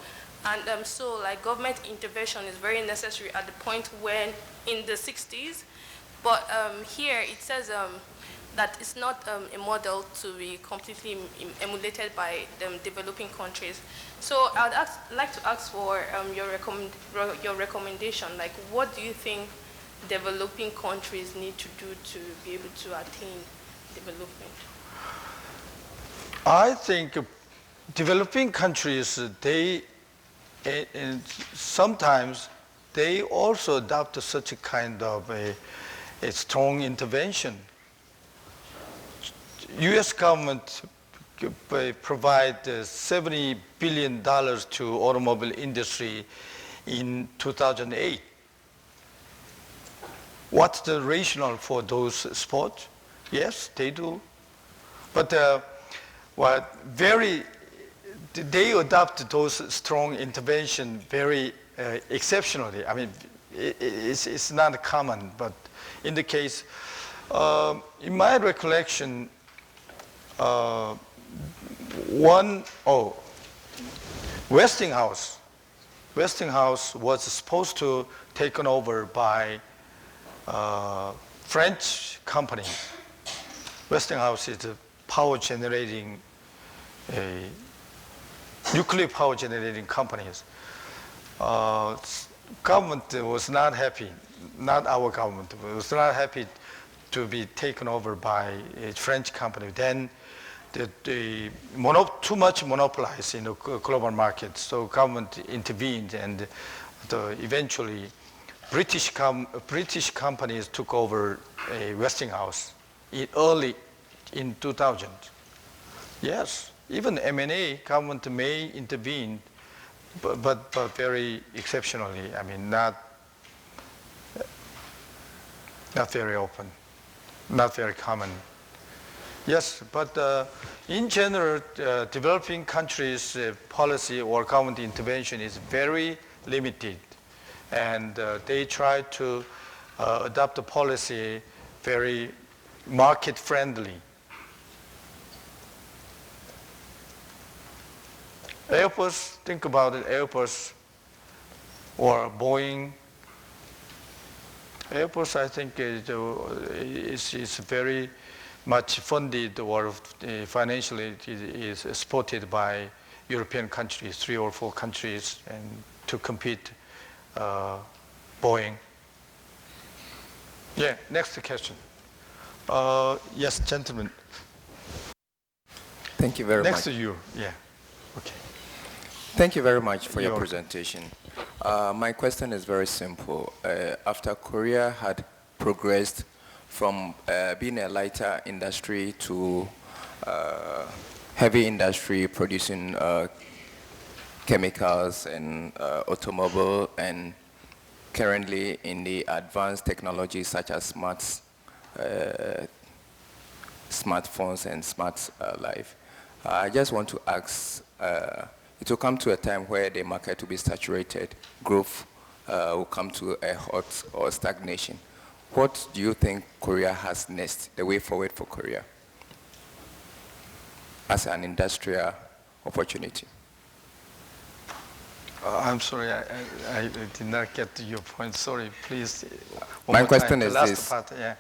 and so like government intervention is very necessary at the point when in the 60s. But here it says that it's not a model to be completely emulated by developing countries. So I would like to ask for your recommendation. Like, what do you think developing countries need to do to be able to attain development? I think developing countries, sometimes they also adopt such a kind of a strong intervention. U.S. government provide $70 billion to automobile industry in 2008. What's the rationale for those sports? Yes, they do. But they adopt those strong intervention very exceptionally. I mean, it's not common, but in the case, in my recollection, Westinghouse was supposed to taken over by French company. Westinghouse is a power generating nuclear power generating companies. Government was not happy, not our government, was not happy to be taken over by a French company. Then too much monopolized in the global market, so government intervened, and eventually British companies took over Westinghouse early in 2000. Yes, even M&A, government may intervene, but very exceptionally. I mean, not very open, not very common. Yes, but in general, developing countries' policy or government intervention is very limited, and they try to adopt a policy very market-friendly. Airbus, think about it, Airbus or Boeing. Airbus, I think, is very much funded or financially is supported by European countries, 3 or 4 countries, and to compete Boeing. Yeah, next question. Yes, gentlemen. Thank you very much. Next to you, yeah. Okay. Thank you very much for your You're presentation. My question is very simple. After Korea had progressed from being a lighter industry to heavy industry producing chemicals and automobile, and currently in the advanced technologies such as smartphones and smart life, I just want to ask, it will come to a time where the market will be saturated, growth will come to a halt or stagnation. What do you think Korea has next, the way forward for Korea as an industrial opportunity? I'm sorry, I did not get to your point. Sorry, please. My question is last this. part, yeah.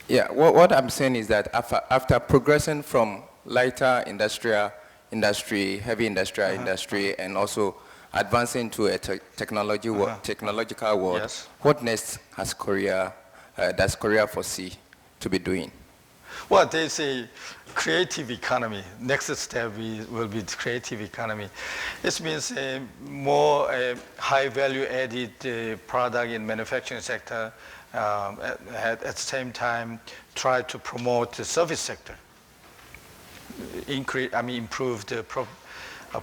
Yeah, what I'm saying is that after progressing from lighter industry, heavy industrial industry, and also advancing to a technological world, Yes. what next has Korea, does Korea foresee to be doing? Well, they say creative economy. Next step will be creative economy. This means more high value added product in manufacturing sector. At the same time, try to promote the service sector. Improve the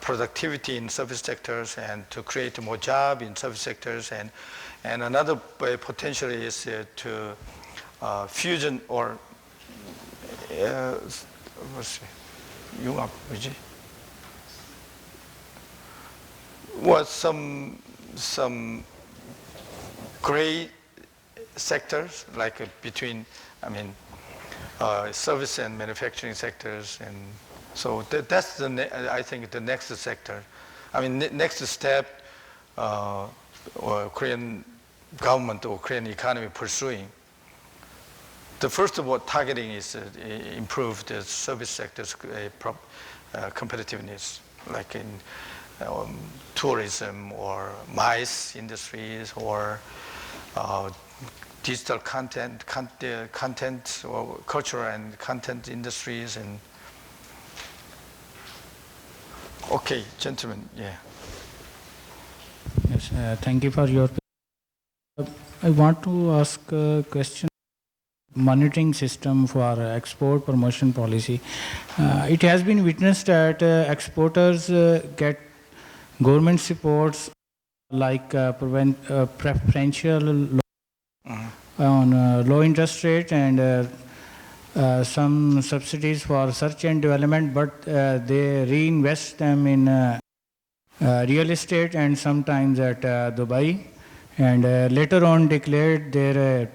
productivity in service sectors, and to create more job in service sectors. And another potential is to fusion or 융합, 뭐지? Well, some gray sectors, like between, service and manufacturing sectors, and so that's I think the next sector. Next step, or Korean government or Korean economy pursuing. The first of all, targeting is improve the service sector's competitiveness, like in tourism or MICE industries, or digital content or cultural and content industries. And okay, gentlemen, yeah. Yes, thank you for your. I want to ask a question. Monitoring system for export promotion policy. It has been witnessed that exporters get government supports like preferential on low interest rate, and some subsidies for research and development, but they reinvest them in real estate and sometimes at Dubai, and later on declared their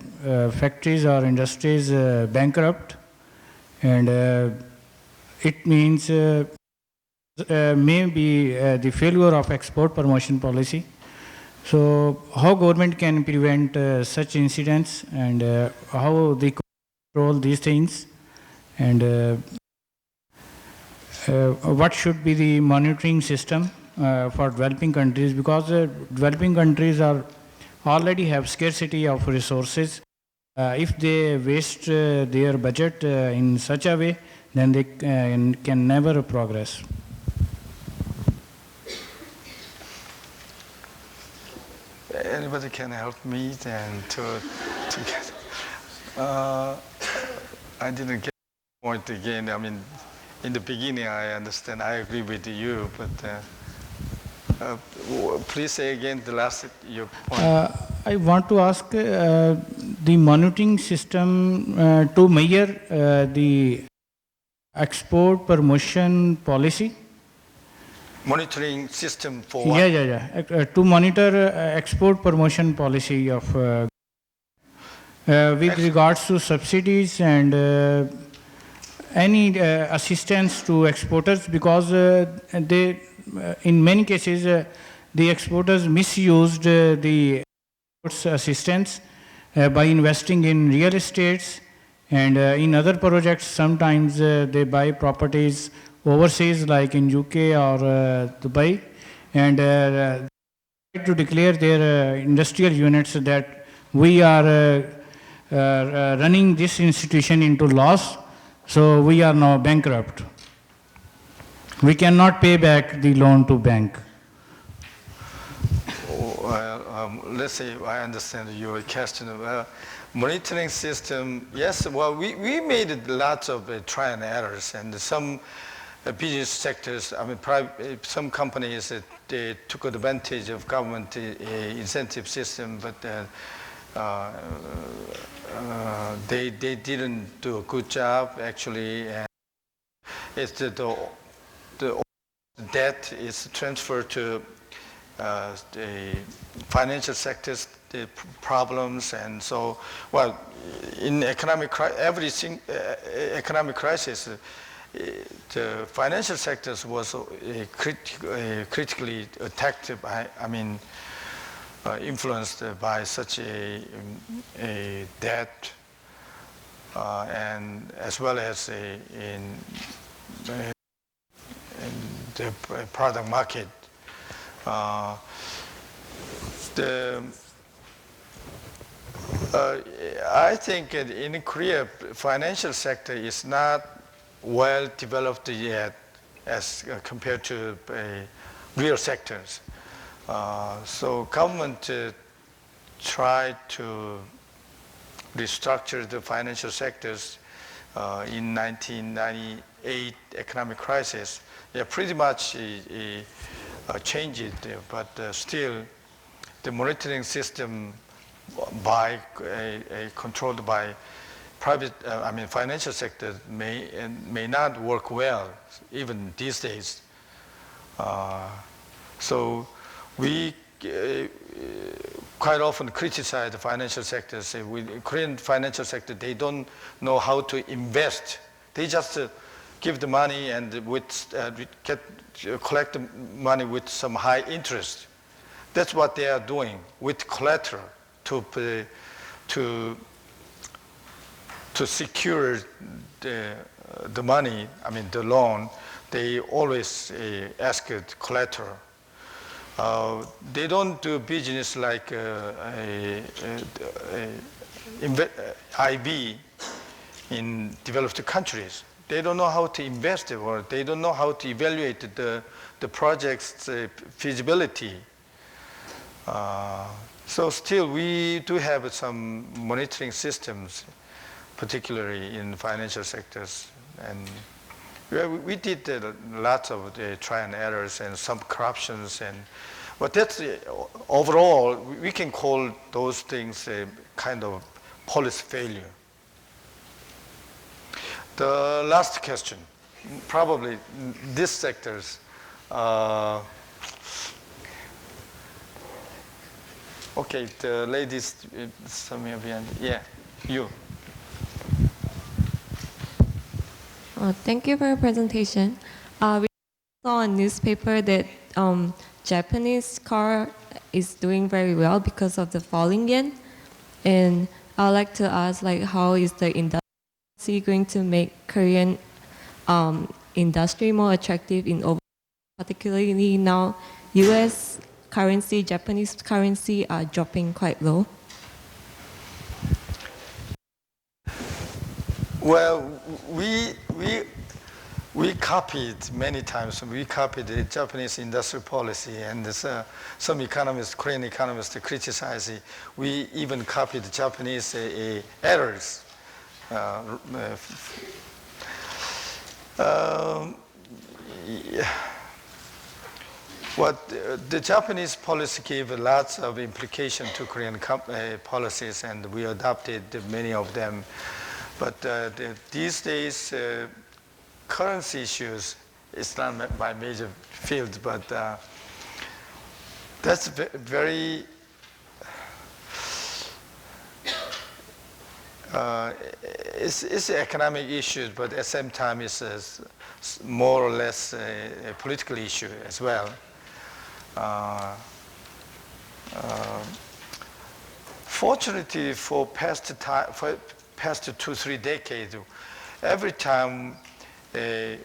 factories or industries bankrupt, and it means maybe the failure of export promotion policy. So how government can prevent such incidents, and how they control these things, and what should be the monitoring system for developing countries, because developing countries are already have scarcity of resources. If they waste their budget in such a way, then they can never progress. Anybody can help me then to get. I didn't get the point again. I mean, in the beginning, I understand. I agree with you, but please say again the last your point. I want to ask the monitoring system to measure the export promotion policy. Monitoring system for what? Yeah. To monitor export promotion policy of with regards to subsidies and any assistance to exporters, because they, in many cases, the exporters misused the assistance by investing in real estates and in other projects. Sometimes they buy properties overseas, like in UK or Dubai, and try to declare their industrial units that we are running this institution into loss, so we are now bankrupt. We cannot pay back the loan to bank. Well, let's say I understand your question. Monitoring system, yes, well, we made lots of try and errors, and some business sectors, I mean, some companies, they took advantage of government incentive system, but they didn't do a good job, actually. And it's the debt is transferred to the financial sectors, the problems, and so, well, in economic crisis, the financial sectors was critically attacked by, influenced by such a debt, and as well as in the product market. I think in Korea, financial sector is not well developed yet as compared to real sectors. So government tried to restructure the financial sectors in 1998 economic crisis. Yeah, pretty much changed it, but still the monitoring system controlled by private, financial sector may not work well even these days. So we quite often criticize the financial sector. Say, Korean financial sector, they don't know how to invest. They just give the money and collect the money with some high interest. That's what they are doing with collateral to secure the money, the loan. They always ask collateral. They don't do business like IB in developed countries. They don't know how to invest, or they don't know how to evaluate the project's feasibility. So still, we do have some monitoring systems, particularly in financial sectors, and we did lots of try and errors and some corruptions, but that's overall we can call those things a kind of policy failure. The last question, probably these sectors. Okay, the ladies, somewhere behind. Yeah, you. Thank you for your presentation. We saw on newspaper that Japanese car is doing very well because of the falling yen, and I would like to ask, how is the industry going to make Korean industry more attractive in over, particularly now U.S. currency, Japanese currency are dropping quite low? Well, we copied many times. We copied the Japanese industrial policy, and some economists, Korean economists, criticize it. We even copied the Japanese errors. The Japanese policy gave lots of implication to Korean policies, and we adopted many of them. But these days, currency issues is not my major field, but that's very it's economic issues, but at the same time it's more or less a political issue as well. Fortunately, for past 2-3 decades, every time a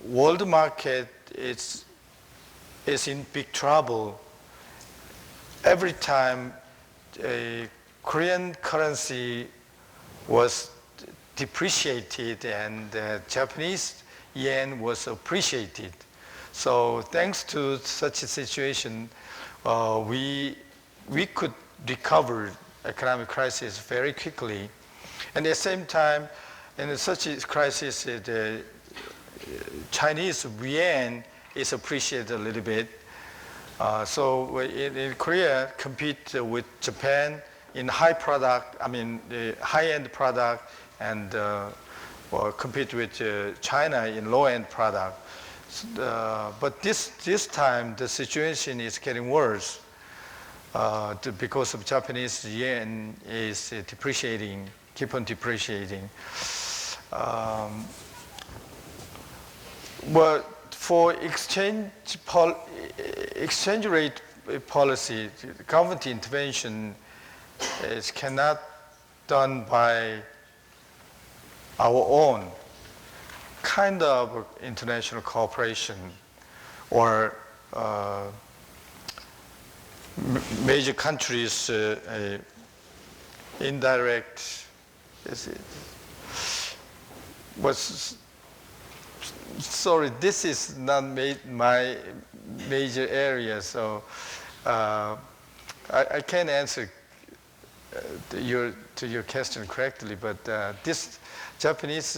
world market is in big trouble, every time a Korean currency was depreciated and Japanese yen was appreciated. So thanks to such a situation, we could recover economic crisis very quickly. And at the same time, in such a crisis, the Chinese yuan is appreciated a little bit. So in Korea, compete with Japan in high product, the high-end product, and or compete with China in low-end product. But this time, the situation is getting worse because of Japanese yen is depreciating, keep on depreciating. But for exchange rate policy, government intervention cannot done by our own kind of international cooperation or major countries indirect. Sorry, this is not my major area, so I can't answer to your question correctly, but this Japanese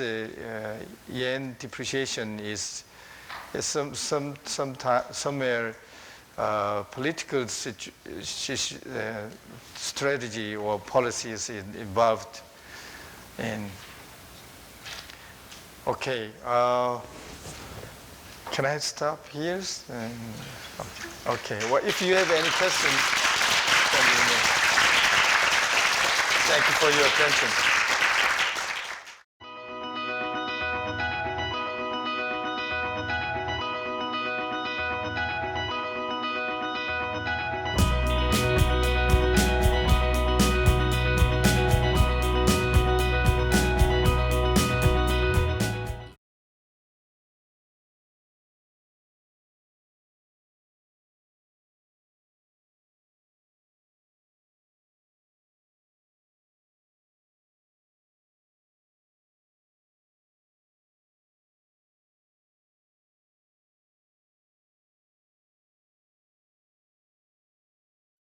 yen depreciation is somewhere political strategy or policies involved in. Okay, can I stop here? Okay, well, if you have any questions, let me know. Thank you for your attention.